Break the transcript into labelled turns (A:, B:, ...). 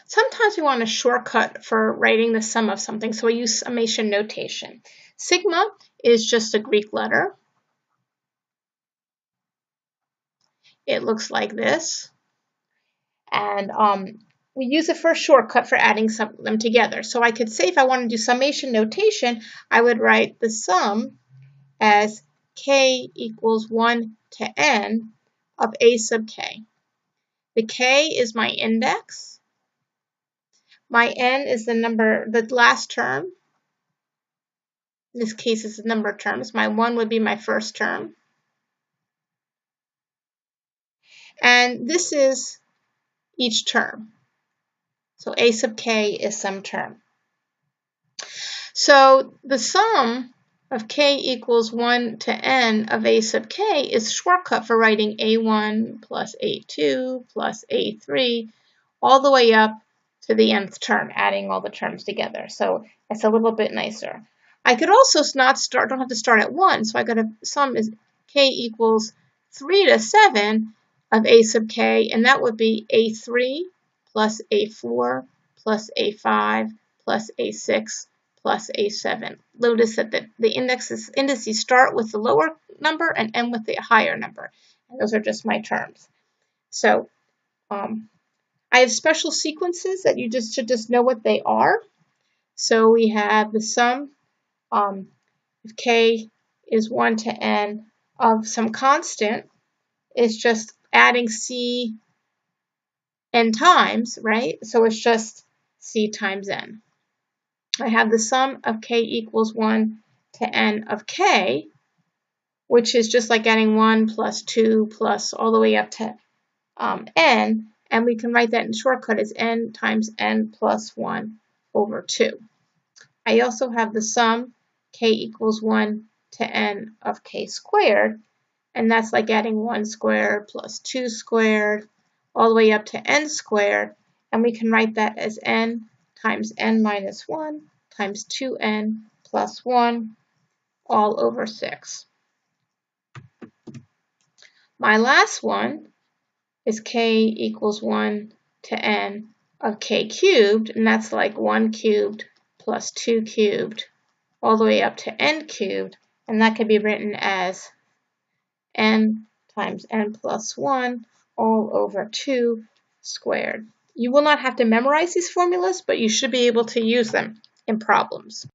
A: Sometimes we want a shortcut for writing the sum of something, so we use summation notation. Sigma is just a Greek letter. It looks like this. And we use it for a shortcut for adding them together. So I could say if I want to do summation notation, I would write the sum as k equals 1 to n of a sub k. The k is my index. My n is the number, the last term. In this case, it's the number of terms. My 1 would be my first term. And this is each term. So a sub k is some term. So the sum of k equals 1 to n of a sub k is a shortcut for writing a1 plus a2 plus a3 all the way up to the nth term, adding all the terms together. So it's a little bit nicer. I could also don't have to start at 1, so I got a sum is k equals 3 to 7 of a sub k, and that would be a3 plus a4 plus a5 plus a6 plus a7. Notice that the indices start with the lower number and end with the higher number. And those are just my terms. So I have special sequences that you should just know what they are. So we have the sum if k is 1 to n of some constant is just adding c n times, right? So it's just c times n. I have the sum of k equals 1 to n of k, which is just like adding 1 plus 2 plus all the way up to n, and we can write that in shortcut as n times n plus 1 over 2. I also have the sum k equals 1 to n of k squared, and that's like adding 1 squared plus 2 squared all the way up to n squared, and we can write that as n times n minus 1 times 2n plus 1 all over 6. My last one is k equals 1 to n of k cubed, and that's like 1 cubed plus 2 cubed all the way up to n cubed, and that can be written as n times n plus 1 all over 2 squared. You will not have to memorize these formulas, but you should be able to use them in problems.